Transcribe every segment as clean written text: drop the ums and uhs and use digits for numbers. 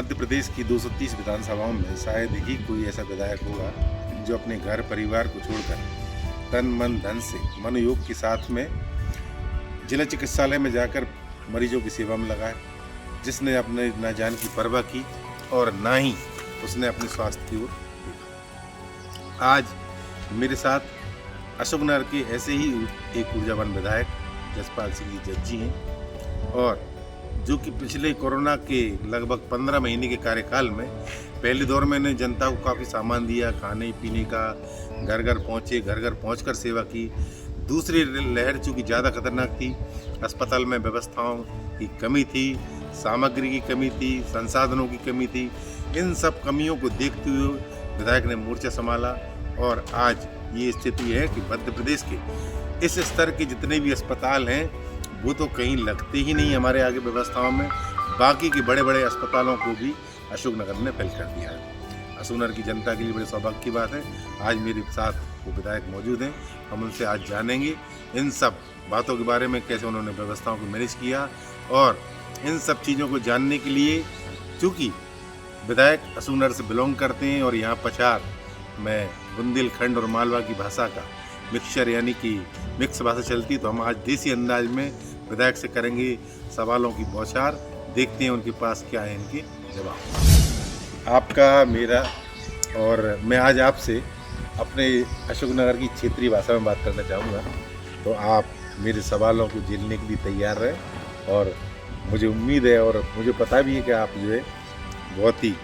मध्य प्रदेश की 230 विधानसभाओं में शायद ही कोई ऐसा विधायक होगा जो अपने घर परिवार को छोड़कर तन मन धन से मनोयोग के साथ में जिला चिकित्सालय में जाकर मरीजों की सेवा में लगा है, जिसने अपने न जान की परवाह की और ना ही उसने अपने स्वास्थ्य की ओर देखा। आज मेरे साथ अशोकनगर के ऐसे ही एक ऊर्जावान विधायक जसपाल सिंह जी जज्जी हैं, और जो कि पिछले कोरोना के लगभग 15 महीने के कार्यकाल में पहले दौर में ने जनता को काफ़ी सामान दिया, खाने पीने का, घर घर पहुँचे, घर घर पहुँचकर सेवा की। दूसरी लहर चूँकि ज़्यादा खतरनाक थी, अस्पताल में व्यवस्थाओं की कमी थी, सामग्री की कमी थी, संसाधनों की कमी थी। इन सब कमियों को देखते हुए विधायक ने मोर्चा संभाला और आज ये स्थिति है कि मध्य प्रदेश के इस स्तर के जितने भी अस्पताल हैं वो तो कहीं लगते ही नहीं हमारे आगे व्यवस्थाओं में। बाकी के बड़े बड़े अस्पतालों को भी अशोकनगर ने फेल कर दिया है। अशोकनगर की जनता के लिए बड़े सौभाग्य की बात है, आज मेरे साथ वो विधायक मौजूद हैं। हम उनसे आज जानेंगे इन सब बातों के बारे में, कैसे उन्होंने व्यवस्थाओं को मैनेज किया। और इन सब चीज़ों को जानने के लिए, चूँकि विधायक अशोकनगर से बिलोंग करते हैं और यहाँ पचार में बुंदेलखंड और मालवा की भाषा का मिक्सचर यानी कि मिक्स भाषा चलती, तो हम आज देसी अंदाज में विधायक से करेंगे सवालों की बौछार। देखते हैं उनके पास क्या है इनके जवाब। आपका मेरा और मैं आज आपसे अपने अशोकनगर की क्षेत्रीय भाषा में बात करना चाहूँगा, तो आप मेरे सवालों को झेलने के लिए तैयार रहें। और मुझे उम्मीद है और मुझे पता भी है कि आप जो है बहुत ही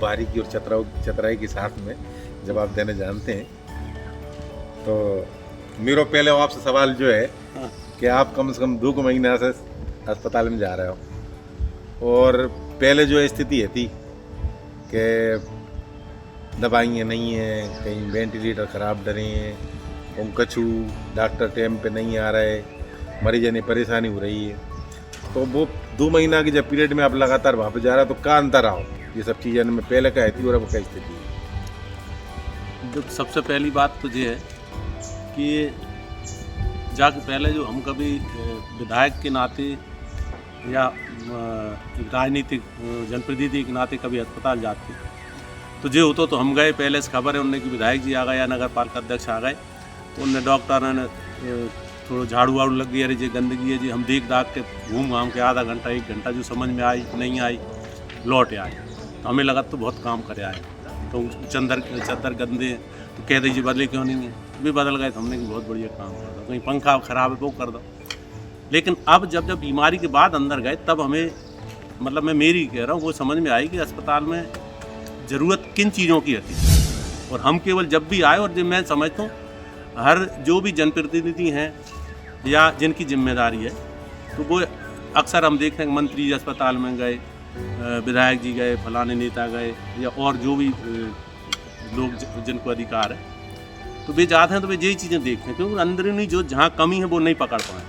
बारीकी और चतुराई के साथ में जवाब देने जानते हैं। तो मेरा पहले आपसे सवाल जो है कि आप कम से कम 2 महीने से अस्पताल में जा रहे हो, और पहले जो स्थिति है थी कि दवाइयाँ नहीं हैं, कहीं वेंटिलेटर ख़राब डरे हैं, कछु डॉक्टर टाइम पे नहीं आ रहे, मरीजों ने परेशानी हो रही है। तो वो 2 महीना के जब पीरियड में आप लगातार वहाँ पे जा रहे हो, तो क्या अंतर आओ ये सब चीज़ें में पहले क्या थी और अब क्या स्थिति है? जो सबसे पहली बात तो ये है कि जाके पहले जो हम कभी विधायक के नाते या राजनीतिक जनप्रतिनिधि के नाते कभी अस्पताल जाते तो जो होता तो हम गए, पहले से खबर है उनने कि विधायक जी आ गए या नगर पालिका अध्यक्ष आ गए, तो उनने डॉक्टर ने थोड़ा झाड़ू वाड़ू लग गया, जी गंदगी है जी, हम देख दाख के घूम घाम के आधा घंटा 1 घंटा जो समझ में आई नहीं आई लौट आए। तो हमें लगा तो बहुत काम करे आए, तो चद्दर गंदे, तो कह दीजिए बदले क्यों नहीं है, भी बदल गए। तो हमने कि बहुत बढ़िया काम कर दो, कहीं पंखा खराब है वो कर दो। लेकिन अब जब बीमारी के बाद अंदर गए तब हमें, मतलब मैं मेरी कह रहा हूँ, वो समझ में आई कि अस्पताल में ज़रूरत किन चीज़ों की होती है। और हम केवल जब भी आए, और जब मैं समझता हूँ हर जो भी जनप्रतिनिधि हैं या जिनकी जिम्मेदारी है, तो वो अक्सर हम देखते हैं मंत्री जी अस्पताल में गए, विधायक जी गए, फलाने नेता गए, या और जो भी लोग जिनको अधिकार है, तो वे जाते हैं तो वे यही चीज़ें देखते हैं, क्योंकि अंदरूनी जो जहाँ कमी है वो नहीं पकड़ पाए,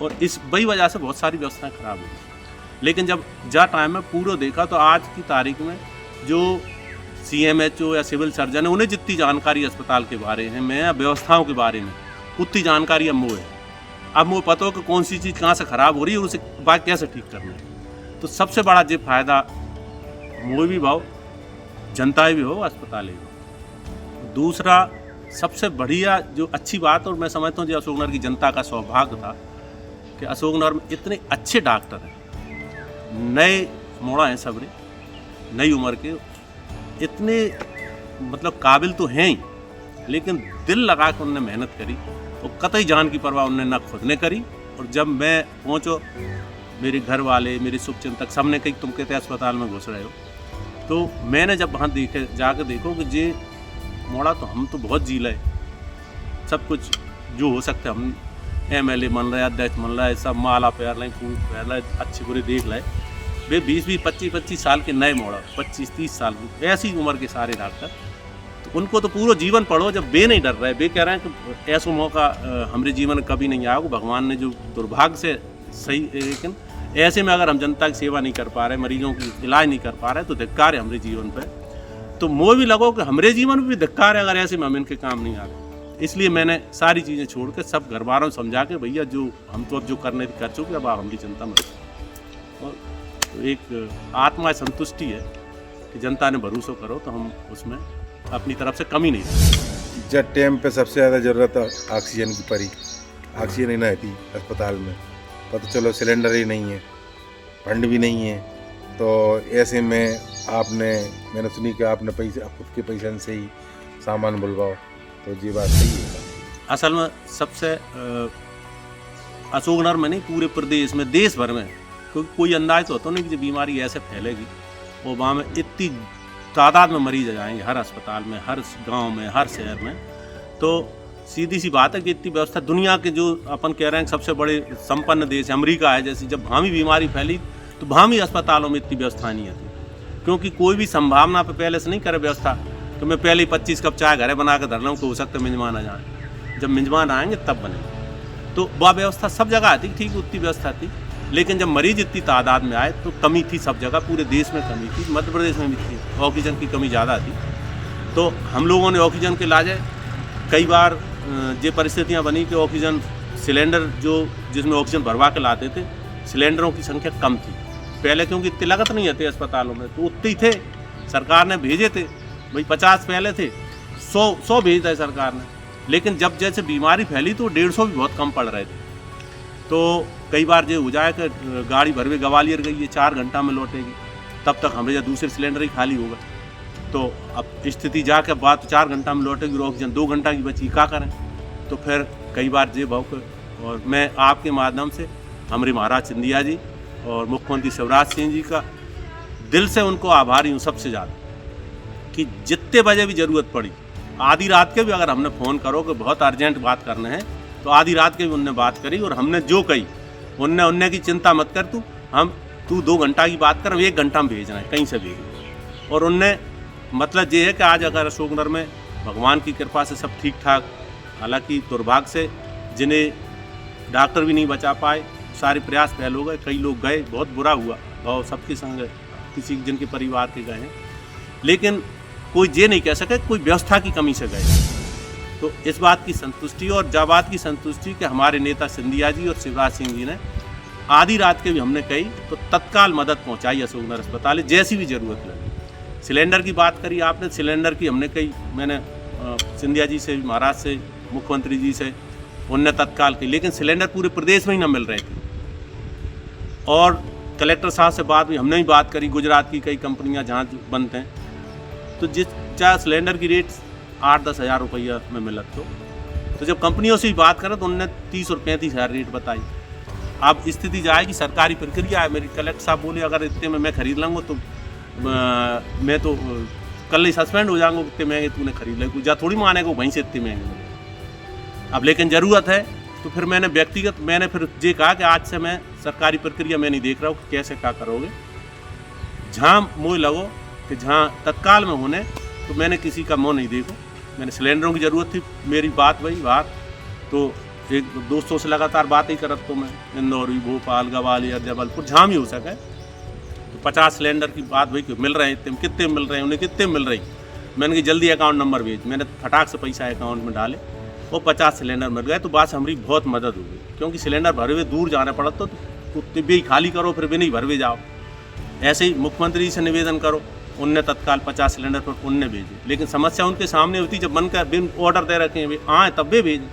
और इस वही वजह से बहुत सारी व्यवस्थाएं खराब हुई। लेकिन जब टाइम में पूरा देखा तो आज की तारीख में जो CMHO या सिविल सर्जन है, उन्हें जितनी जानकारी अस्पताल के बारे में या व्यवस्थाओं के बारे में उतनी जानकारी अब वो है। अब वो पता हो कि कौन सी चीज़ कहाँ से ख़राब हो रही है, उसे बात कैसे ठीक करना है। तो सबसे बड़ा जो फायदा मुझे भी भाव, जनता भी हो, अस्पताल भी हो। दूसरा सबसे बढ़िया जो अच्छी बात, और मैं समझता हूँ जो अशोकनगर की जनता का सौभाग्य था कि अशोकनगर में इतने अच्छे डॉक्टर हैं, नए मोड़ा हैं, सबरे नई उम्र के, इतने मतलब काबिल तो हैं ही, लेकिन दिल लगा कर उन्होंने मेहनत करी और कतई जान की परवाह उन्होंने ना खुद ने करी। और जब मैं पहुँचो, मेरे घर वाले, मेरे शुभचिंतक सब ने कही तुम कहते अस्पताल में घुस रहे हो, तो मैंने जब वहाँ जाकर देखो कि जे मोड़ा तो हम तो बहुत जी लाए, सब कुछ जो हो सकता है हम MLA मन रहा है, अध्यक्ष मन रहा है, सब माला पैर लाए, फूल पैर लाए, अच्छे बुरे देख लाए। वे 20-20, 25-25 साल के नए मोड़ा, 25-30 साल ऐसी उम्र के सारे डॉक्टर, तो उनको तो पूरा जीवन पढ़ो, जब वे नहीं डर रहे, वे कह रहे हैं कि ऐसा मौका हमारे जीवन में कभी नहीं आएगा, भगवान ने जो दुर्भाग्य से सही। लेकिन ऐसे में अगर हम जनता की सेवा नहीं कर पा रहे, मरीजों की इलाज नहीं कर पा रहे, तो धिक्कार है हमारे जीवन पर। तो मोह भी लगो कि हमारे जीवन में भी धिक्कार है अगर ऐसे में हम इनके काम नहीं आ रहे। इसलिए मैंने सारी चीज़ें छोड़ के सब घर वालों समझा के, भैया जो हम तो अब जो करने कर चुके, अब आप हमारी जनता में। और तो एक आत्मा संतुष्टि है कि जनता ने भरोसा करो तो हम उसमें अपनी तरफ से कमी नहीं रखते। जब टाइम पे सबसे ज़्यादा ज़रूरत ऑक्सीजन की पड़ी, ऑक्सीजन ही नहीं थी अस्पताल में, पता चलो सिलेंडर ही नहीं है, फंड भी नहीं है, तो ऐसे में मैंने सुनी कि आपने पैसे खुद के पैसे से ही सामान बुलवाओ, तो ये बात सही है। असल में सबसे अशोकनगर में नहीं, पूरे प्रदेश में, देश भर में, क्योंकि कोई अंदाज तो होता नहीं कि बीमारी ऐसे फैलेगी और वहाँ में इतनी तादाद में मरीज आ जाएंगे हर अस्पताल में, हर गांव में, हर शहर में। तो सीधी सी बात है कि इतनी व्यवस्था, दुनिया के जो अपन कह रहे हैं सबसे बड़े संपन्न देश अमेरिका है, जैसे जब वहाँ भी बीमारी फैली तो वहाँ भी अस्पतालों में इतनी व्यवस्था नहीं आती, क्योंकि कोई भी संभावना पे पहले से नहीं करे व्यवस्था। तो मैं पहले ही 25 कप चाय घरे बना कर धर लूँ तो हो सकता है मेजमान आ जाए, जब मेजमान आएंगे तब बनेंगे। तो वह व्यवस्था सब जगह आती, ठीक उतनी व्यवस्था थी, लेकिन जब मरीज इतनी तादाद में आए तो कमी थी सब जगह, पूरे देश में कमी थी, मध्य प्रदेश में भी थी, ऑक्सीजन की कमी ज़्यादा थी। तो हम लोगों ने ऑक्सीजन के लाजे कई बार ये परिस्थितियाँ बनी कि ऑक्सीजन सिलेंडर जिसमें ऑक्सीजन भरवा के लाते थे, सिलेंडरों की संख्या कम थी पहले, क्योंकि इतनी लागत नहीं आती अस्पतालों में, तो उतने ही थे, सरकार ने भेजे थे भाई 50 पहले थे, 100 भेज दिए सरकार ने, लेकिन जब जैसे बीमारी फैली तो 150 भी बहुत कम पड़ रहे थे। तो कई बार ये हो जाए कि गाड़ी भरवे ग्वालियर गई है, 4 घंटा में लौटेगी, तब तक हमारे यहाँ दूसरे सिलेंडर ही खाली होगा। तो अब स्थिति जाके बात 4 घंटा में लौटेगी, ऑक्सीजन 2 घंटा की बची, क्या करें। तो फिर कई बार ये भाव, और मैं आपके माध्यम से हमारे महाराज सिंधिया जी और मुख्यमंत्री शिवराज सिंह जी का दिल से उनको आभारी हूँ सबसे ज़्यादा, कि जितने बजे भी ज़रूरत पड़ी, आधी रात के भी अगर हमने फ़ोन करो कि बहुत अर्जेंट बात करना है, तो आधी रात के भी उनने बात करी, और हमने जो कही उनने की चिंता मत कर, तू 2 घंटा की बात कर, 1 घंटा में भेजना है, कहीं से भेज। और उनने मतलब ये है कि आज अगर अशोकनगर में भगवान की कृपा से सब ठीक ठाक, हालांकि दुर्भाग्य से जिन्हें डॉक्टर भी नहीं बचा पाए, सारे प्रयास फैल हो गए, कई लोग गए, बहुत बुरा हुआ और सबके संग किसी जिनके परिवार के गए हैं, लेकिन कोई ये नहीं कह सके कोई व्यवस्था की कमी से गए। तो इस बात की संतुष्टि, और जब बात की संतुष्टि कि हमारे नेता सिंधिया जी और शिवराज सिंह जी ने आधी रात के भी हमने कही तो तत्काल मदद पहुंचाई अशोकनगर अस्पताल, जैसी भी ज़रूरत लगी। सिलेंडर की बात करी आपने, सिलेंडर की हमने कही, मैंने सिंधिया जी से, महाराज से, मुख्यमंत्री जी से, उनने तत्काल की, लेकिन सिलेंडर पूरे प्रदेश में ही न मिल रहे थे। और कलेक्टर साहब से बात भी हमने ही बात करी, गुजरात की कई कंपनियां जहाँ बनते हैं, तो चाहे सिलेंडर की रेट 8-10 हज़ार रुपया में मिलत तो जब कंपनियों से ही बात करें तो उनने 30 और 35 हज़ार रेट बताई। अब स्थिति जाएगी, सरकारी प्रक्रिया है, मेरी कलेक्टर साहब बोले अगर इतने में मैं खरीद लूँगा तो मैं तो कल ही सस्पेंड हो जाऊँगा, इतने महंगे तूने खरीद ले, जा थोड़ी मानेगा वहीं से इतने महंगे। अब लेकिन ज़रूरत है तो फिर मैंने फिर ये कहा कि आज से मैं सरकारी प्रक्रिया मैं नहीं देख रहा हूँ कि कैसे क्या करोगे, जहाँ मोह लगो कि जहाँ तत्काल में होने, तो मैंने किसी का मोह नहीं देखो। मैंने सिलेंडरों की ज़रूरत थी, मेरी बात वही बात, तो एक दोस्तों से लगातार बात ही करत, तो मैं इंदौर, भोपाल, ग्वालियर, जबलपुर, जहाँ भी हो सके, तो 50 सिलेंडर की बात वही मिल रहे हैं, कितने मिल रहे हैं, उन्हें कितने मिल रही। मैंने कि जल्दी अकाउंट नंबर भेज, मैंने फटाक से पैसा अकाउंट में डाले, वो 50 सिलेंडर मिल गए। तो बात हमारी बहुत मदद हो गई, क्योंकि सिलेंडर भरे हुए दूर जाना पड़ा, तो भी खाली करो फिर भी नहीं भरवे जाओ। ऐसे ही मुख्यमंत्री जी से निवेदन करो, उनने तत्काल 50 सिलेंडर पर उनने भेजे, लेकिन समस्या उनके सामने होती, जब बनकर बिन ऑर्डर दे रखे हैं आए तब भी भेजें।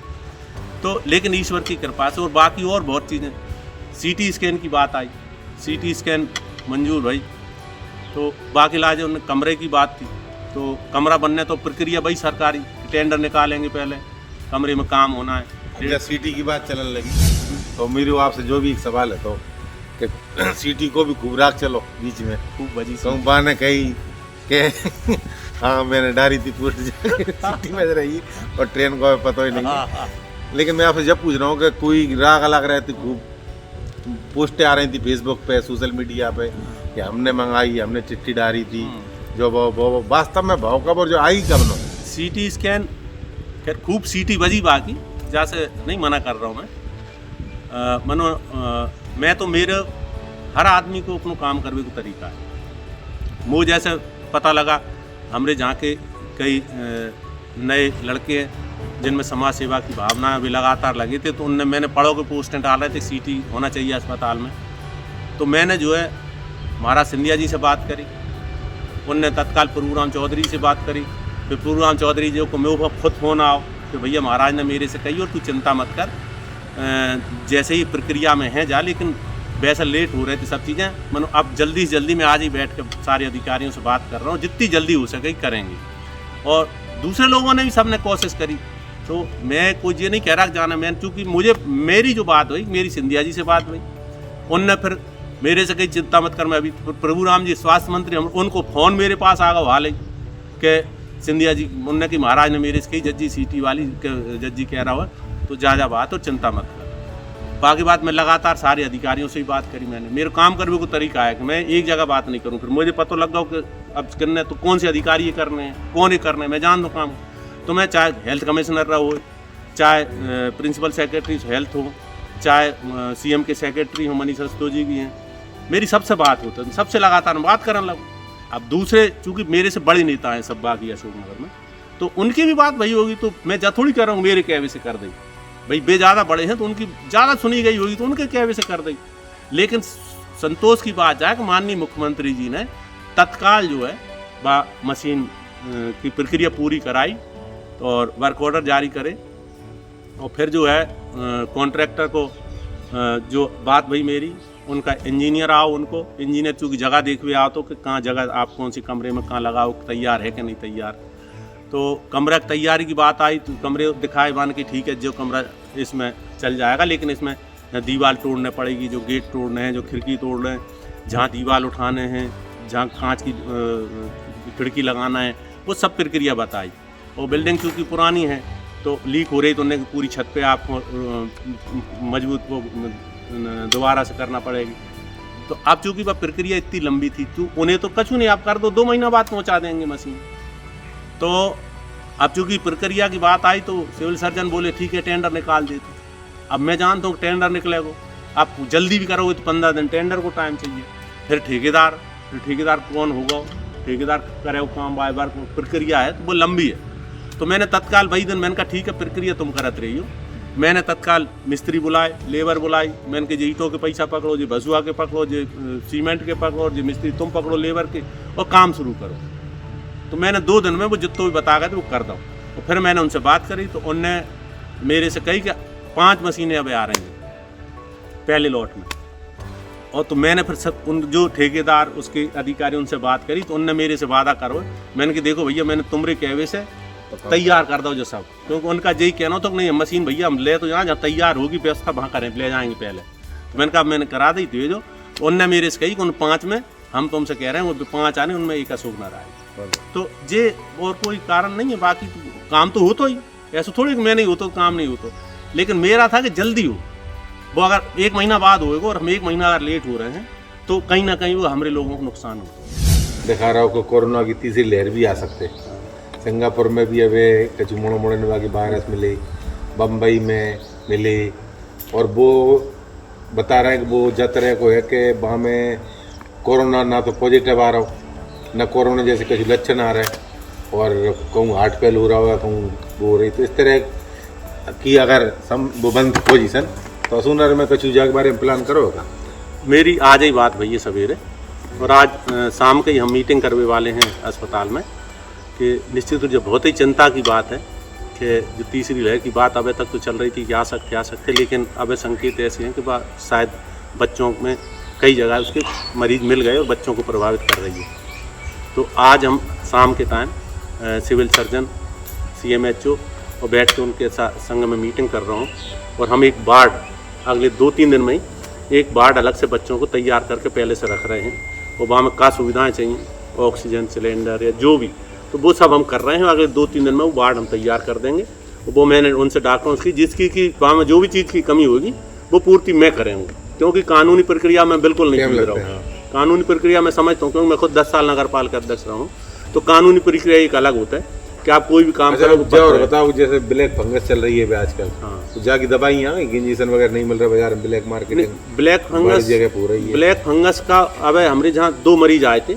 तो लेकिन ईश्वर की कृपा से और बाकी और बहुत चीज़ें, CT स्कैन की बात आई, CT स्कैन मंजूर भाई, तो बाकी लाजे उनने कमरे की बात थी, तो कमरा बनने तो प्रक्रिया भाई सरकारी, टेंडर निकालेंगे, पहले कमरे में काम होना है। जब CT की बात चलने लगी तो मेरे आपसे जो भी एक सवाल है, तो कि CT को भी खूब राख चलो बीच में, खूब बजी कंपा ने कही कि हाँ मैंने डारी थी पूरी CT में रही और ट्रेन को पता ही नहीं। लेकिन मैं आपसे जब पूछ रहा हूँ कि कोई राग अलग रहती, खूब पोस्टें आ रही थी फेसबुक पे, सोशल मीडिया पे, कि हमने मंगाई, हमने चिट्ठी डाली थी, जो वो वास्तव में भाव कब और जो आई कब नो। CT स्कैन खैर खूब CT बजी, बाकी जैसे नहीं मना कर रहा हूँ मैं तो मेरे हर आदमी को अपना काम करने का तरीका है। मुझे जैसे पता लगा हमरे जहाँ के कई नए लड़के हैं जिनमें समाज सेवा की भावना भी लगातार लगी थी, तो मैंने पढ़ो के पोस्टें डाल रहे थे CT होना चाहिए अस्पताल में, तो मैंने जो है महाराज सिंधिया जी से बात करी, उनने तत्काल प्रभुराम चौधरी से बात करी। फिर प्रभुराम चौधरी जी को मैं खुद फ़ोन आओ कि भैया महाराज ने मेरे से कही और तू चिंता मत कर, जैसे ही प्रक्रिया में है जा, लेकिन वैसा लेट हो रहे थे सब चीज़ें। मैंने अब जल्दी से जल्दी मैं आज ही बैठ कर सारे अधिकारियों से बात कर रहा हूँ, जितनी जल्दी हो सके करेंगे। और दूसरे लोगों ने भी सबने कोशिश करी, तो मैं कुछ ये नहीं कह रहा जाना। मैं चूँकि मुझे मेरी जो बात हुई, मेरी सिंधिया जी से बात हुई, उनने फिर मेरे से कही चिंता मत कर। मैं अभी प्रभुराम जी स्वास्थ्य मंत्री, हम उनको फ़ोन मेरे पास आ गया हाल ही कि सिंधिया जी, उनने कि महाराज ने मेरे से कही जज्जी सीटी वाली जज्जी कह रहा हो तो जा बात और चिंता मत कर। बाकी बात मैं लगातार सारे अधिकारियों से ही बात करी। मैंने मेरे काम करने को तरीका है कि मैं एक जगह बात नहीं करूँ। फिर मुझे पता लग गया कि अब करने तो कौन से अधिकारी ये करने हैं, कौन ये करने हैं, मैं जान दूँ काम। तो मैं चाहे हेल्थ कमिश्नर रहा हो, चाहे प्रिंसिपल सेक्रेटरी हेल्थ हो, चाहे CM के सेक्रेटरी हो, मनीष रस्तोगी भी हैं, मेरी सबसे बात होती है, सबसे लगातार बात करने लगूँ। अब दूसरे चूँकि मेरे से बड़े नेता हैं सब बाकी अशोकनगर में, तो उनकी भी बात वही होगी, तो मैं थोड़ी कर रहा हूँ मेरे कहवे से कर दें। भाई बे ज़्यादा बड़े हैं तो उनकी ज़्यादा सुनी गई होगी तो उनके कहवे से कर दें। लेकिन संतोष की बात है कि माननीय मुख्यमंत्री जी ने तत्काल जो है मशीन की प्रक्रिया पूरी कराई और वर्क ऑर्डर जारी करे, और फिर जो है कॉन्ट्रैक्टर को जो बात वही मेरी, उनका इंजीनियर आओ, उनको इंजीनियर चूँकि जगह देखवे आओ तो कि कहाँ जगह आप कौन सी कमरे में कहाँ लगाओ, तैयार है कि नहीं तैयार। तो कमरा की तैयारी की बात आई तो कमरे दिखाए मान के ठीक है, जो कमरा इसमें चल जाएगा, लेकिन इसमें दीवार तोड़ने पड़ेगी, जो गेट तोड़ने हैं, जो खिड़की तोड़ने हैं, जहाँ दीवार उठाने हैं, जहाँ कांच की खिड़की लगाना है, वो सब प्रक्रिया बताई। और बिल्डिंग क्योंकि पुरानी है तो लीक हो रही तो उन्हें पूरी छत पे आपको मजबूत वो दोबारा से करना पड़ेगी। तो अब चूँकि वह प्रक्रिया इतनी लंबी थी तो उन्हें तो कछु नहीं, आप कर दो 2 महीना बाद पहुँचा देंगे मशीन। तो अब चूँकि प्रक्रिया की बात आई तो सिविल सर्जन बोले ठीक है टेंडर निकाल देते। अब मैं जानता हूँ टेंडर निकलेगा, आप जल्दी भी करोगे तो 15 दिन टेंडर को टाइम चाहिए। फिर ठेकेदार कौन होगा, ठेकेदार करे वो काम, बार बार प्रक्रिया है तो वो लंबी है। तो मैंने तत्काल वही दिन मैंने कहा ठीक है प्रक्रिया तुम करत रही हो। मैंने तत्काल मिस्त्री बुलाए, लेबर बुलाई, मैंने कहा जो ईंटों के पैसा पकड़ो, जो बसुआ के पकड़ो, जो सीमेंट के पकड़ो, जो मिस्त्री तुम पकड़ो लेबर के, और काम शुरू करो। तो मैंने 2 दिन में वो जितना भी बता गए थे वो कर दो। और फिर मैंने उनसे बात करी तो उनने मेरे से कही कि 5 मशीनें अब आ रही हैं पहले लॉट में। और तो मैंने फिर सब उन जो ठेकेदार उसके अधिकारी उनसे बात करी तो उनने मेरे से वादा करो। मैंने कि देखो भैया मैंने तुम्हारे कहवे से तैयार कर दो जो सब, क्योंकि उनका यही कहना तो नहीं मशीन भैया हम ले तो जहाँ तैयार होगी व्यवस्था वहाँ करें, ले जाएंगे पहले। तो मैंने कहा मैंने करा दी तो ये जो उनने मेरे से कही कि उन 5 में हम तुमसे कह रहे हैं वो 5 आने, उनमें एक अशोकनगर आए। तो ये और कोई कारण नहीं है, बाकी तो काम तो हो तो ही, ऐसा थोड़ी कि मैं नहीं हो तो काम नहीं हो तो। लेकिन मेरा था कि जल्दी हो, वो अगर 1 महीना बाद होएगा और हम 1 महीना अगर लेट हो रहे हैं तो कहीं ना कहीं वो हमारे लोगों को नुकसान हो। दिखा रहा हो कि कोरोना की तीसरी लहर भी आ सकते। सिंगापुर में भी अभी कछु मुड़ने वाली वायरस मिली, बम्बई में मिली, और वो बता रहे हैं कि वो जतरे को है कि वहाँ में कोरोना ना तो पॉजिटिव आ रहा हो, न कोरोना जैसे कुछ लक्षण आ रहे हैं, और कहूँ हार्ट फेल हो रहा होगा, कहूँ वो हो रही। तो इस तरह की अगर वो बंद पोजीशन तो अशोकनगर में कछु जगह के बारे में प्लान करोगा? मेरी आज ही बात भई है सवेरे, और आज शाम के ही हम मीटिंग करने वाले हैं अस्पताल में कि निश्चित रूप से बहुत ही चिंता की बात है कि जो तीसरी लहर की बात अभी तक तो चल रही थी कि आ सकते, लेकिन अब संकेत ऐसे हैं कि शायद बच्चों में कई जगह उसके मरीज मिल गए और बच्चों को प्रभावित कर रही है। तो आज हम शाम के टाइम सिविल सर्जन, CMHO और बैठ के उनके संग में मीटिंग कर रहा हूँ, और हम एक वार्ड अगले 2-3 दिन में ही एक वार्ड अलग से बच्चों को तैयार करके पहले से रख रहे हैं। और वहाँ में क्या सुविधाएँ चाहिए, ऑक्सीजन सिलेंडर या जो भी, तो वो सब हम कर रहे हैं। अगले 2-3 दिन में वो वार्ड हम तैयार कर देंगे। वो मैंने उनसे डॉक्टरों की जिसकी कि वहाँ में जो भी चीज़ की कमी होगी वो पूर्ति मैं करेंगे, क्योंकि कानूनी प्रक्रिया में बिल्कुल नहीं समझ रहा हूँ। कानूनी प्रक्रिया में समझता हूँ, क्योंकि मैं खुद 10 साल नगर पालिका अध्यक्ष रहा हूँ। तो कानूनी प्रक्रिया एक अलग होता है कि आप कोई भी काम करो। और बताओ जैसे ब्लैक फंगस चल रही है आजकल, हाँ, तो जाके दवाइयाँ इंजेक्शन वगैरह नहीं मिल रहा बाजार में, ब्लैक मार्केटिंग, ब्लैक फंगस जगह हो रही है। ब्लैक फंगस का अब हमारे जहाँ 2 मरीज आए थे,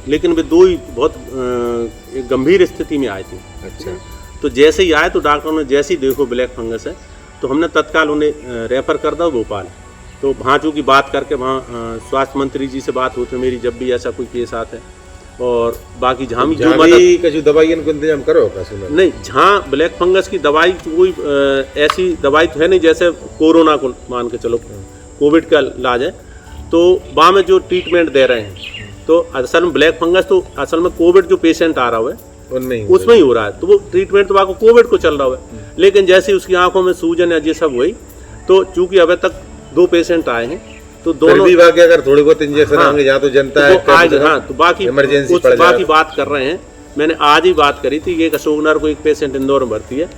लेकिन वे 2 ही बहुत गंभीर स्थिति में आए थे। अच्छा। तो जैसे ही आए तो डॉक्टरों ने जैसे ही देखो ब्लैक फंगस है तो हमने तत्काल उन्हें रेफर कर दिया भोपाल। तो वहाँ चूँकि बात करके वहाँ स्वास्थ्य मंत्री जी से बात होती है मेरी जब भी ऐसा कोई केस आता है। और बाकी जहाँ भी जो मदद कछु दवाइयों को इंतजाम करो का सुना नहीं, जहाँ ब्लैक फंगस की दवाई कोई ऐसी दवाई तो है नहीं, जैसे कोरोना को मान के चलो कोविड का इलाज है तो वहाँ में जो ट्रीटमेंट दे रहे हैं तो असल में ब्लैक फंगस तो असल में कोविड जो पेशेंट आ रहा है उसमें ही हो रहा है, तो वो ट्रीटमेंट तो वहाँ को कोविड को चल रहा है। लेकिन जैसे उसकी आंखों में सूजन या ये सब हुई तो चूंकि अभी तक 2 पेशेंट आए हैं तो दोनों भी बाकी अगर थोड़े बहुत इंजेक्शन होंगे जहाँ तो जनता है आज हाँ तो बाकी इमरजेंसी बाकी बात कर रहे हैं। मैंने आज ही बात करी थी, एक अशोकनगर को एक पेशेंट इंदौर में भर्ती है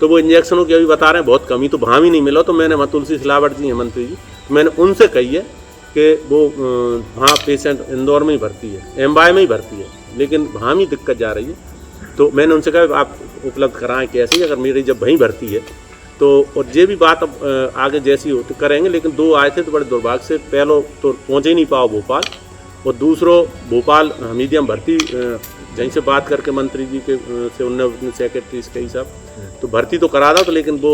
तो वो इंजेक्शनों की अभी बता रहे हैं बहुत कमी, तो वहाँ भी नहीं मिला। तो मैंने वहाँ तुलसी सिलावट जी हैं मंत्री जी, मैंने उनसे कही है कि वो वहाँ पेशेंट इंदौर में ही भर्ती है, एमवाई में ही भर्ती है, लेकिन वहाँ भी दिक्कत जा रही है। तो मैंने उनसे कहा आप उपलब्ध कराएं कैसे, अगर मेरी जब वहीं भर्ती है तो। और ये भी बात अब आगे जैसी होती करेंगे, लेकिन 2 आए थे तो बड़े दुर्भाग्य से पहलो तो पहुँच ही नहीं पाओ भोपाल, और दूसरो भोपाल हमीदिया में भर्ती जहीं से बात करके मंत्री जी के से उनने सेक्रेटरी के ही सब तो भर्ती तो करा था, तो लेकिन वो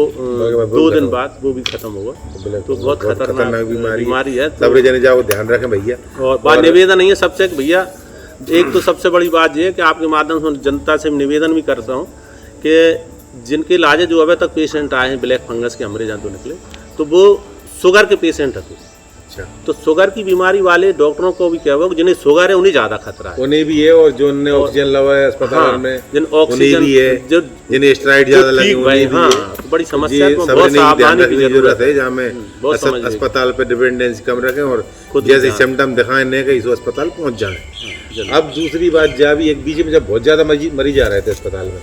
2 दिन बाद वो भी खत्म हुआ। तो बहुत खतरनाक बीमारी है, सब जने जाओ ध्यान रखें भैया। और बात निवेदन नहीं है सबसे कि भैया एक तो सबसे बड़ी बात ये है कि आपके माध्यम से जनता से निवेदन भी करता हूँ कि जिनके इलाज जो अभी तक पेशेंट आए हैं ब्लैक फंगस के हमारे जहाँ तो निकले तो वो शुगर के पेशेंट थे। अच्छा, तो शुगर की बीमारी वाले डॉक्टरों को भी क्या हुआ जिन्हें शुगर है उन्हें ज़्यादा खतरा है, उन्हें भी है, और जो उन्हें ऑक्सीजन लगा है अस्पताल में जिन ऑक्सीजन भी है, जो जिन्हें स्टेरॉइड ज़्यादा लगे भाई हाँ तो बड़ी समस्या है, बहुत सावधानी की जरूरत है। जहाँ में अस्पताल पे डिपेंडेंसी कम रखें और जैसे सिम्टम दिखाएं नहीं कहीं तो अस्पताल पहुँच जाए। अब दूसरी बात जब एक बीच में जब बहुत ज़्यादा मरीज आ रहे थे अस्पताल में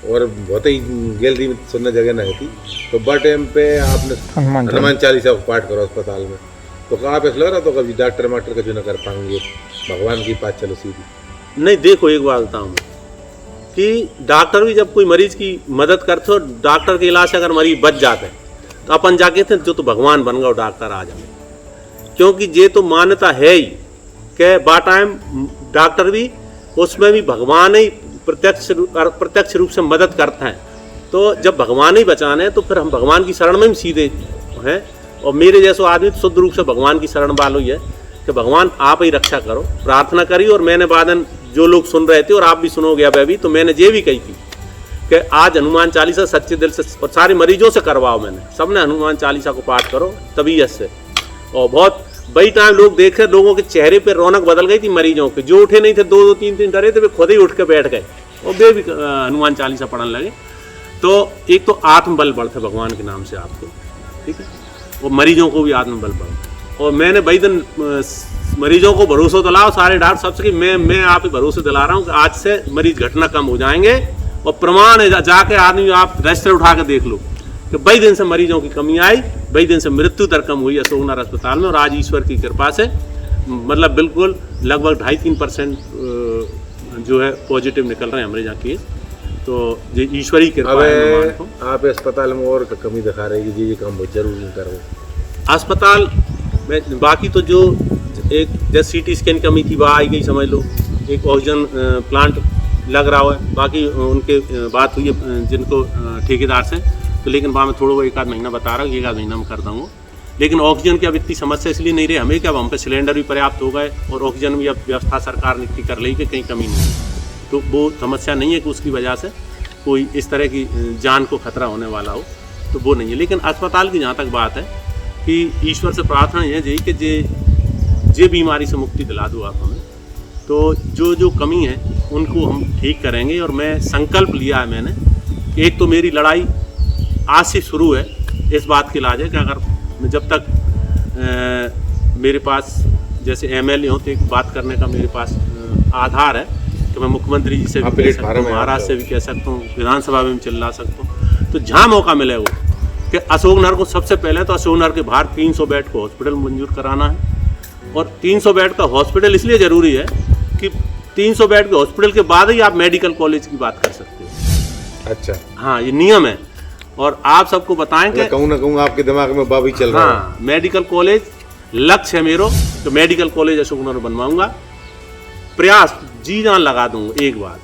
और बहुत ही जल्दी में सुनने जगह नहीं थी, तो बट टाइम पे आपने हनुमान चालीसा को पाठ करो अस्पताल में, तो कहाँ पे लग रहा तो कभी डॉक्टर मास्टर का जो न कर पाएंगे, भगवान की बात चलो सीधी नहीं। देखो एक बात बताऊँ कि डॉक्टर भी जब कोई मरीज की मदद करते हो, डॉक्टर के इलाज से अगर मरीज बच जाते हैं तो अपन जाके थे जो तो भगवान बन गए डॉक्टर आ जाए, क्योंकि ये तो मान्यता है ही कि बाटाइम डॉक्टर भी उसमें भी भगवान ही प्रत्यक्ष रूप से मदद करते हैं। तो जब भगवान ही बचाने तो फिर हम भगवान की शरण में भी सीधे हैं। और मेरे जैसो आदमी तो शुद्ध रूप से भगवान की शरण वालों ही है कि भगवान आप ही रक्षा करो, प्रार्थना करी। और मैंने बादन जो लोग सुन रहे थे और आप भी सुनोगे अब अभी, तो मैंने ये भी कही थी कि आज हनुमान चालीसा सच्चे दिल से और सारे मरीजों से करवाओ, मैंने सबने हनुमान चालीसा को पाठ करो तबीयत से। और बहुत बड़ी टाइम लोग देखे, लोगों के चेहरे पे रौनक बदल गई थी मरीजों के, जो उठे नहीं थे 2-2 3-3 डरे थे वे खुद ही उठ के बैठ गए और वे भी हनुमान चालीसा पढ़ने लगे। तो एक तो आत्मबल बढ़ता भगवान के नाम से आपको, ठीक है, और मरीजों को भी आत्मबल बढ़ता। और मैंने भाई दिन मरीजों को भरोसा दिलाओ सारे डॉक्टर सबसे कि मैं आप ही भरोसे दिला रहा हूँ कि आज से मरीज घटना कम हो जाएंगे। और प्रमाण है, जाके आदमी आप रजिस्टर उठा के देख लो कि 22 दिन से मरीजों की कमी आई, 22 दिन से मृत्यु दर कम हुई अशोकनगर अस्पताल में। और आज ईश्वर की कृपा से मतलब बिल्कुल लगभग 2.5-3% जो है पॉजिटिव निकल रहे हैं हमारे यहाँ केस। तो ये ईश्वरी कृपा है। आप अस्पताल में और कमी दिखा रहे हैं कि ये काम बहुत जरूरी करो अस्पताल में। बाकी तो जो एक जैसे सीटी स्कैन कमी थी वह आई गई समझ लो, एक ऑक्सीजन प्लांट लग रहा है, बाकी उनके बात हुई है जिनको ठेकेदार से, तो लेकिन वहाँ में थोड़ा वो 1-आध महीना बता रहा हूँ, 1-आध महीना में कर दूँगा। लेकिन ऑक्सीजन की अब इतनी समस्या इसलिए नहीं रही हमें कि अब हम पे सिलेंडर भी पर्याप्त हो गए और ऑक्सीजन भी अब व्यवस्था सरकार ने इतनी कर ली कि कहीं कमी नहीं है। तो वो समस्या नहीं है कि उसकी वजह से कोई इस तरह की जान को खतरा होने वाला हो, तो वो नहीं है। लेकिन अस्पताल की जहाँ तक बात है कि ईश्वर से प्रार्थना ये है कि जे बीमारी से मुक्ति दिला दो आप हमें, तो जो जो कमी है उनको हम ठीक करेंगे। और मैं संकल्प लिया है मैंने, एक तो मेरी लड़ाई आज से शुरू है इस बात के इलाज है कि अगर जब तक मेरे पास जैसे MLA हो तो एक बात करने का मेरे पास आधार है कि मैं मुख्यमंत्री जी से भी कह सकता हूँ, महाराज से भी कह सकता हूँ, विधानसभा में चिल्ला सकता हूँ। तो जहाँ मौका मिले वो कि अशोकनगर को सबसे पहले तो अशोकनगर के बाहर 300 बेड को हॉस्पिटल मंजूर कराना है। और 300 बेड का हॉस्पिटल इसलिए ज़रूरी है कि 300 बेड के हॉस्पिटल के बाद ही आप मेडिकल कॉलेज की बात कर सकते हो। अच्छा, हाँ ये नियम है। और आप सबको बताएं कि कहूँ ना कहूँ आपके दिमाग में बाबी चल रहा है। हाँ, मेडिकल कॉलेज लक्ष्य है मेरा, तो मेडिकल कॉलेज अशोकनगर बनवाऊंगा, प्रयास जी जान लगा दूंगा एक बार।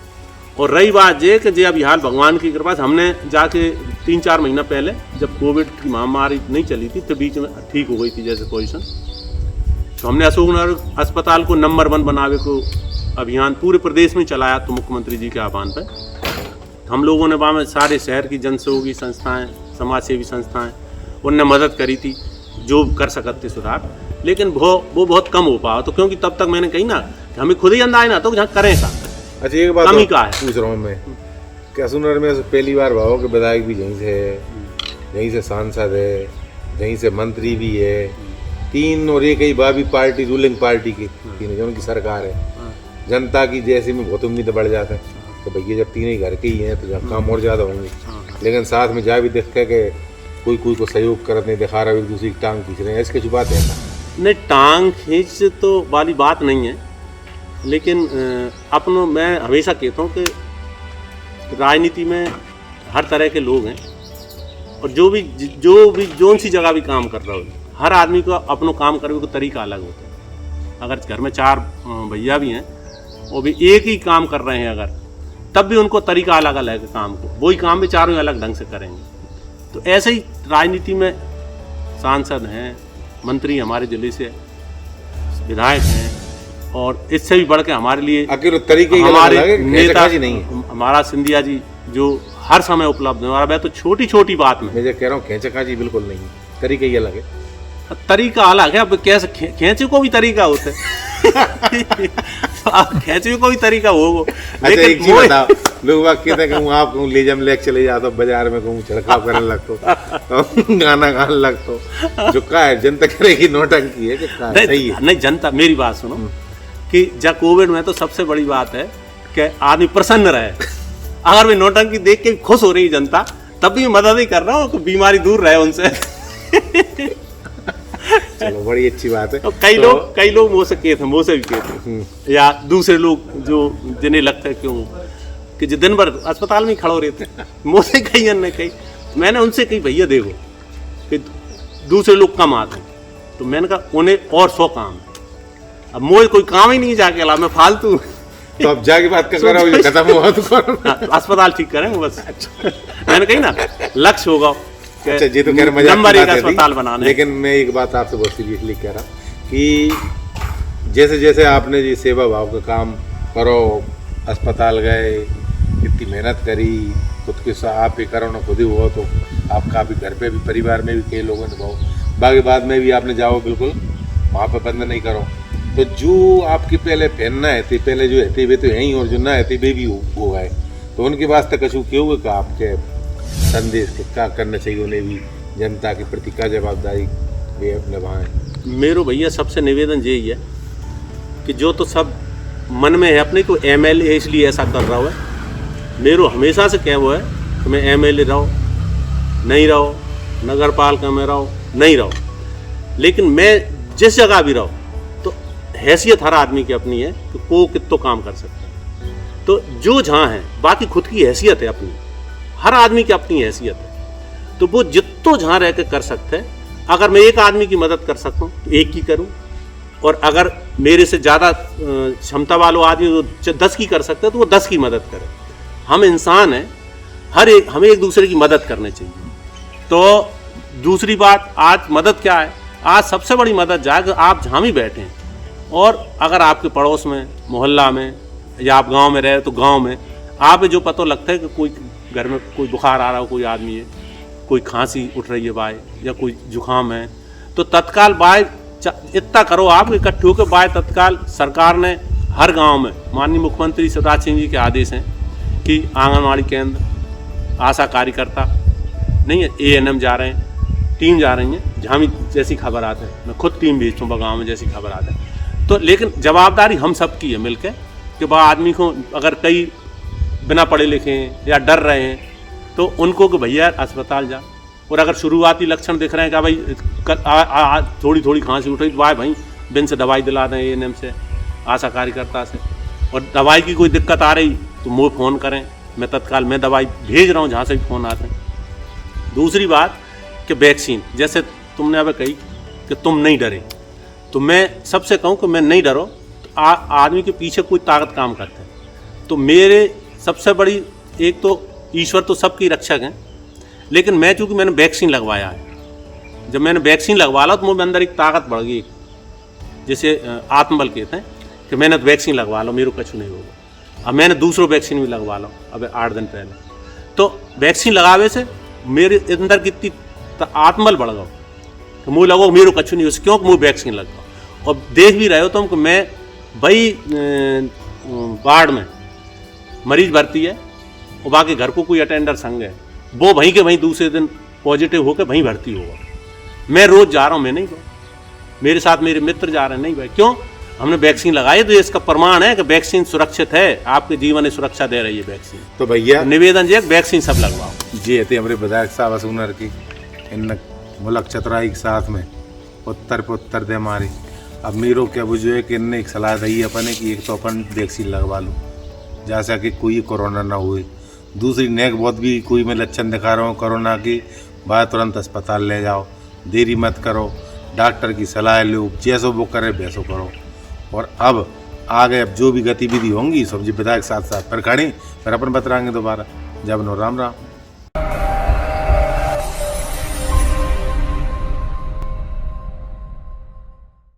और रही बात ये कि जे अभी हाल भगवान की कृपा से हमने जाके 3-4 महीना पहले जब कोविड की महामारी नहीं चली थी तो बीच में ठीक हो गई थी जैसे पोजीशन, तो हमने अशोकनगर अस्पताल को नंबर 1 बनावे को अभियान पूरे प्रदेश में चलाया। तो मुख्यमंत्री जी के आह्वान पर हम लोगों ने वहाँ में सारे शहर की जनसहयोगी संस्थाएं, समाज सेवी संस्थाएं, उनने मदद करी थी जो कर सकते सुधार, लेकिन वो बहुत कम हो पाया। तो क्योंकि तब तक मैंने कही ना कि हमें खुद ही अंदाज ना तो जहाँ करें का। अच्छा एक बात कमी का है पूछ रहा हूँ मैं कि अशोकनगर में पहली बार भाव के विधायक भी यहीं से सांसद है, यहीं से मंत्री भी है, 3 और एक ही भाभी पार्टी रूलिंग पार्टी की 3 जो उनकी सरकार है। जनता की जैसे में बहुत उम्मीद बढ़ जाते हैं तो भैया जब 3 ही घर के ही हैं तो काम और ज़्यादा होंगे, लेकिन साथ में जा भी देख के कोई को सहयोग करत नहीं दिखा रहा, एक दूसरी की टांग खींच रहे हैं, इसके छुपाते हैं नहीं। टांग खींच तो वाली बात नहीं है, लेकिन अपनों मैं हमेशा कहता हूँ कि राजनीति में हर तरह के लोग हैं और जो सी जगह भी काम कर रहा हो, हर आदमी को अपनों काम करने का तरीका अलग होता है। अगर घर में 4 भैया भी हैं वो भी एक ही काम कर रहे हैं अगर, तब भी उनको तरीका अलग अलग है काम को, वही काम भी चारों अलग ढंग से करेंगे। तो ऐसे ही राजनीति में सांसद हैं, मंत्री हमारे जिले से, विधायक हैं, और इससे भी बढ़ के हमारे लिए हमारे नेता हमारा सिंधिया जी जो हर समय उपलब्ध है। और तो छोटी छोटी बात में मैं कह रहा हूँ खेचा जी बिल्कुल नहीं, तरीके ही अलग है। तरीका अलग है, अब कैसे खेचे को भी तरीका होता है अब खेचे को भी तरीका हो। अच्छा एक चीज बताओ, लोग कहते हैं कि आप ले जब लेक चले जाते बाजार में कहूँ छिड़काव करने लगतो गाना गाने लगतो, जो का है जनता करेगी नौटंकी है कि सही है? नहीं, जनता मेरी बात सुनो कि जब कोविड में तो सबसे बड़ी बात है कि आदमी प्रसन्न रहे। अगर वे नौटंकी देख के खुश हो रही है जनता, तब भी मदद ही कर रहा हूँ, बीमारी दूर रहे उनसे चलो बड़ी अच्छी बात है। तो कई लोग मुझसे भी कहते या दूसरे लोग जो जिन्हें लगता है क्यों कि जो दिन भर अस्पताल में खड़े रहते हैं, मुझसे कही मैंने उनसे कही भैया देखो कि दूसरे लोग कम आते हैं, तो मैंने कहा उन्हें और 100 काम है, अब मुझे कोई काम ही नहीं जाके अला मैं फालतू तो अब जाके बात कर रहा हूँ खत्म हुआ तो अस्पताल ठीक करेंगे बस। मैंने कही ना लक्ष्य होगा। अच्छा ये तो कह रहे नंबर 1 अस्पताल बनाने, लेकिन मैं एक बात आपसे बहुत सीरियसली कह रहा कि जैसे जैसे आपने ये सेवा भाव का काम करो, अस्पताल गए, इतनी मेहनत करी, खुद के साथ आप ही करो ना खुद ही हुआ, तो आप काफ़ी घर पे भी परिवार में भी कई लोगों ने भाव बाकी बाद में भी आपने जाओ बिल्कुल वहाँ पर बंद नहीं करो। तो जो आपकी पहले पहनना है थी, पहले जो है वे तो यहीं, और जो ना है वे भी हो गए, तो उनके वास्ते कछु क्यों हुए का आपके संदेश के क्या करना चाहिए उन्हें भी, जनता के प्रति क्या जवाबदारी वे निभाएं? मेरो भैया सबसे निवेदन यही है कि जो तो सब मन में है अपने को MLA इसलिए ऐसा कर रहा है, मेरो हमेशा से क्या वो है कि मैं MLA रहो नहीं रहो, नगर पालिका में रहो नहीं रहो, लेकिन मैं जिस जगह भी रहो तो हैसियत हर आदमी की अपनी है कि को कितो काम कर सकता है। तो जो जहाँ है बाकी खुद की हैसियत है अपनी, हर आदमी की अपनी हैसियत है, तो वो जितो जहाँ रह के कर सकते हैं। अगर मैं एक आदमी की मदद कर सकता हूँ तो एक की करूँ, और अगर मेरे से ज़्यादा क्षमता वालों आदमी वो 10 की कर सकते हैं तो वो 10 की मदद करें। हम इंसान हैं, हमें एक दूसरे की मदद करनी चाहिए। तो दूसरी बात, आज मदद क्या है, आज सबसे बड़ी मदद जाए आप जहाँ भी बैठे हैं, और अगर आपके पड़ोस में, मोहल्ला में, या आप गांव में रहे तो गांव में आप जो पता लगता है कि कोई घर में कोई बुखार आ रहा हो, कोई आदमी है, कोई खांसी उठ रही है बाय, या कोई जुकाम है, तो तत्काल बाय इतना करो आप इकट्ठे होकर बाय तत्काल। सरकार ने हर गांव में, माननीय मुख्यमंत्री शिवराज सिंह जी के आदेश हैं कि आंगनबाड़ी केंद्र, आशा कार्यकर्ता नहीं है, ANM जा रहे हैं, टीम जा रही है, जहाँ भी जैसी खबर आती है मैं खुद टीम भेजता हूँ गाँव में जैसी खबर आता है। तो लेकिन जवाबदारी हम सब की है मिलकर कि वह आदमी को अगर कई बिना पढ़े लिखे हैं या डर रहे हैं तो उनको कि भैया अस्पताल जा, और अगर शुरुआती लक्षण दिख रहे हैं कि भाई थोड़ी थोड़ी खांसी उठ रही तो भाई बिन से दवाई दिला दें ANM से, आशा कार्यकर्ता से, और दवाई की कोई दिक्कत आ रही तो मुझे फ़ोन करें, मैं तत्काल मैं दवाई भेज रहा हूँ जहाँ से भी फ़ोन आते हैं। दूसरी बात कि वैक्सीन, जैसे तुमने अब कही कि तुम नहीं डरे, तो मैं सबसे कहूँ कि मैं नहीं डरो, तो आदमी के पीछे कोई ताकत काम करते हैं। तो मेरे सबसे बड़ी एक तो ईश्वर तो सबकी रक्षक हैं, लेकिन मैं चूंकि मैंने वैक्सीन लगवाया है, जब मैंने वैक्सीन लगवा ला तो मुझे अंदर एक ताकत बढ़ गई, जैसे आत्मबल कहते हैं कि मैंने वैक्सीन लगवा लो, मेरे को कुछ नहीं होगा। अब मैंने दूसरों वैक्सीन भी लगवा लो अब 8 दिन पहले, तो वैक्सीन लगावे से मेरे अंदर कितनी आत्मबल बढ़ गया कि मुझे लगो मेरे को कुछ नहीं हो, क्योंकि मुझे वैक्सीन लग गया। और देख भी रहे हो तुम कि मैं वही वार्ड में मरीज भर्ती है और बाकी घर को कोई अटेंडर संग है, वो वहीं के वहीं दूसरे दिन पॉजिटिव होकर वहीं भर्ती होगा। मैं रोज जा रहा हूँ, मैं नहीं गया, मेरे साथ मेरे मित्र जा रहे हैं, नहीं भाई, क्यों? हमने वैक्सीन लगाई, तो इसका प्रमाण है कि वैक्सीन सुरक्षित है, आपके जीवन में सुरक्षा दे रही है वैक्सीन। तो भैया निवेदन जी वैक्सीन सब लगवाओ जी थे हमारे विधायक साहब असुनर की इन मुलक चतुराई के साथ में उत्तर पे उत्तर दे हमारी। अब मीरो क्या बुझो है कि इनने एक सलाह दी अपने कि एक तो अपन वैक्सीन लगवा लो जैसा कि कोई कोरोना ना हुए, दूसरी नेक बहुत भी कोई में लक्षण दिखा रहा हूँ कोरोना की, बात तुरंत अस्पताल ले जाओ, देरी मत करो, डॉक्टर की सलाह लो, जैसो वो करे वैसो करो। और अब आगे अब जो भी गतिविधि होंगी सब जी विधायक साथ साथ फिर खड़ी फिर अपन बतराएंगे दोबारा। जब नो राम राम।